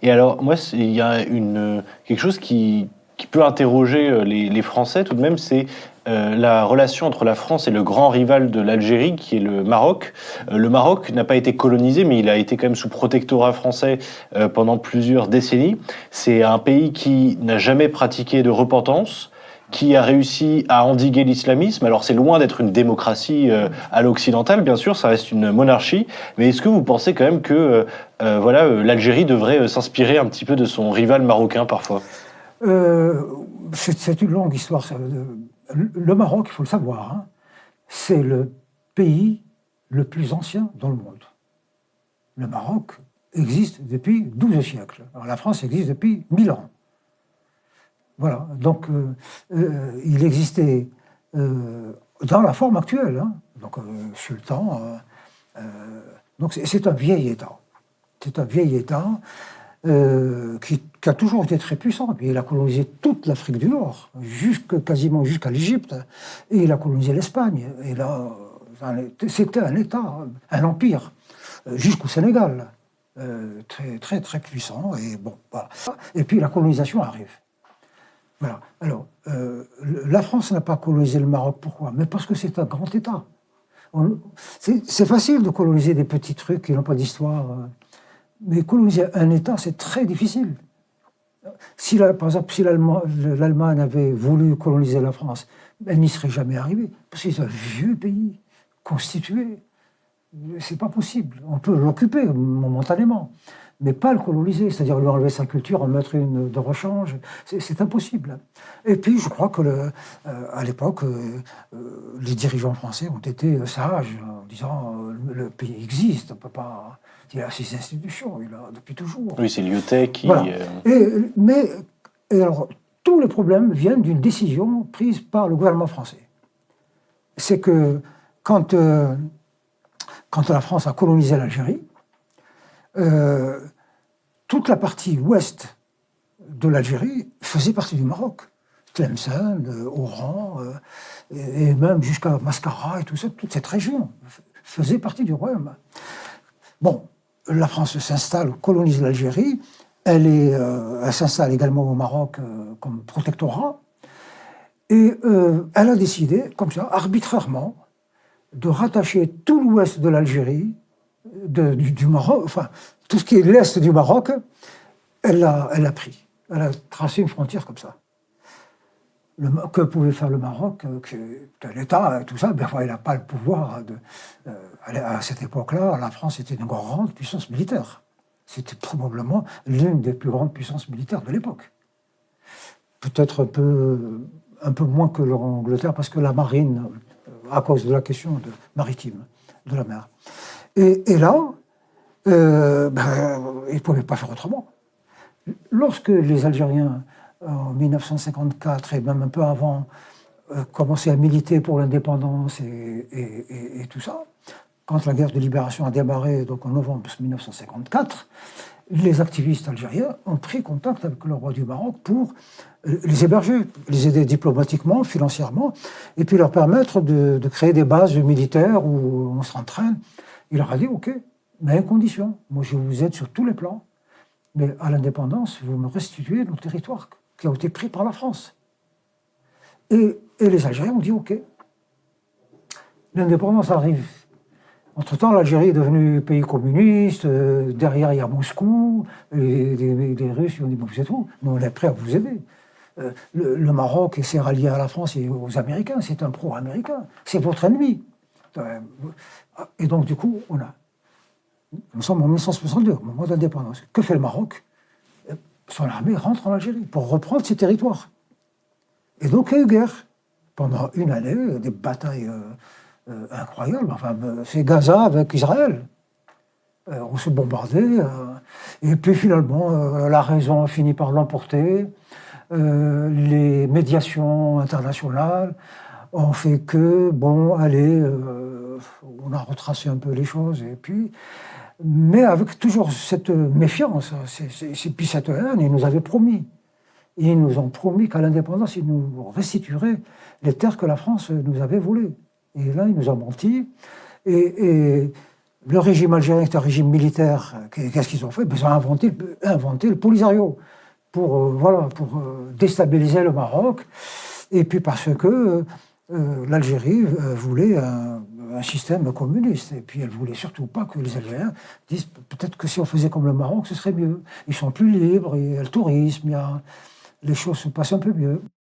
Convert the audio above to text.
Et alors, moi, il y a quelque chose qui peut interroger les Français tout de même, c'est la relation entre la France et le grand rival de l'Algérie, qui est le Maroc. Le Maroc n'a pas été colonisé, mais il a été quand même sous protectorat français pendant plusieurs décennies. C'est un pays qui n'a jamais pratiqué de repentance, qui a réussi à endiguer l'islamisme. Alors c'est loin d'être une démocratie à l'occidentale, bien sûr, ça reste une monarchie, mais est-ce que vous pensez quand même que l'Algérie devrait s'inspirer un petit peu de son rival marocain parfois? C'est une longue histoire. Le Maroc, il faut le savoir, hein, c'est le pays le plus ancien dans le monde. Le Maroc existe depuis 12 siècles. Alors, la France existe depuis 1000 ans. Voilà, donc il existait dans la forme actuelle, hein, donc sultan. Donc c'est un vieil État. C'est un vieil État qui a toujours été très puissant. Et il a colonisé toute l'Afrique du Nord, quasiment jusqu'à l'Égypte, et il a colonisé l'Espagne. Et là, c'était un État, un empire, jusqu'au Sénégal, très très très puissant. Et bon, voilà. Et puis la colonisation arrive. Voilà. Alors, la France n'a pas colonisé le Maroc. Pourquoi? Mais parce que c'est un grand État. C'est facile de coloniser des petits trucs qui n'ont pas d'histoire. Mais coloniser un État, c'est très difficile. Par exemple, si l'Allemagne avait voulu coloniser la France, elle n'y serait jamais arrivée. Parce que c'est un vieux pays, constitué. C'est pas possible. On peut l'occuper momentanément, mais pas le coloniser, c'est-à-dire lui enlever sa culture, en mettre une de rechange, c'est impossible. Et puis, je crois que à l'époque, les dirigeants français ont été sages en disant le pays existe, on peut pas. Il a ses institutions, il a depuis toujours. Oui, c'est Lyotet qui. Voilà. Et alors, tous les problèmes viennent d'une décision prise par le gouvernement français. C'est que quand la France a colonisé l'Algérie, toute la partie ouest de l'Algérie faisait partie du Maroc. Tlemcen, Oran, et même jusqu'à Mascara et tout ça, toute cette région faisait partie du royaume. Bon, la France s'installe, colonise l'Algérie, elle s'installe également au Maroc comme protectorat, et elle a décidé, comme ça, arbitrairement, de rattacher tout l'ouest de l'Algérie, du Maroc, enfin, tout ce qui est l'est du Maroc, elle a pris. Elle a tracé une frontière comme ça. Que pouvait faire le Maroc, l'État, tout ça, ben, il n'a pas le pouvoir. À cette époque-là, la France était une grande puissance militaire. C'était probablement l'une des plus grandes puissances militaires de l'époque. Peut-être un peu moins que l'Angleterre, parce que la marine, à cause de la question maritime, de la mer. Et là, ils ne pouvaient pas faire autrement. Lorsque les Algériens, en 1954 et même un peu avant, commençaient à militer pour l'indépendance et tout ça, quand la guerre de libération a démarré, donc en novembre 1954, les activistes algériens ont pris contact avec le roi du Maroc pour les héberger, les aider diplomatiquement, financièrement, et puis leur permettre de créer des bases militaires où on s'entraîne. Il leur a dit, OK, mais à une condition, moi je vous aide sur tous les plans, mais à l'indépendance, vous me restituez nos territoires qui ont été pris par la France. Et les Algériens ont dit, OK. L'indépendance arrive. Entre-temps, l'Algérie est devenue pays communiste, derrière il y a Moscou, et les Russes ont dit, vous êtes où? Nous on est prêts à vous aider. Le Maroc s'est rallié à la France et aux Américains, c'est un pro-américain, c'est votre ennemi. Et donc du coup, nous sommes en 1962, au moment d'indépendance. Que fait le Maroc? Son armée rentre en Algérie pour reprendre ses territoires. Et donc il y a eu guerre. Pendant une année, des batailles incroyables. Enfin, c'est Gaza avec Israël. On se bombardait. Et puis finalement, la raison a fini par l'emporter. Les médiations internationales ont fait que, bon, allez, on a retracé un peu les choses. Et puis, mais avec toujours cette méfiance, puis cette haine, ils nous avaient promis. Ils nous ont promis qu'à l'indépendance, ils nous restitueraient les terres que la France nous avait volées. Et là, ils nous ont menti. Et Le régime algérien est un régime militaire. Qu'est-ce qu'ils ont fait? Ils ont inventé le Polisario pour déstabiliser le Maroc. Et puis parce que l'Algérie voulait un système communiste. Et puis elle voulait surtout pas que les Algériens disent peut-être que si on faisait comme le Maroc, ce serait mieux. Ils sont plus libres, il y a le tourisme, les choses se passent un peu mieux.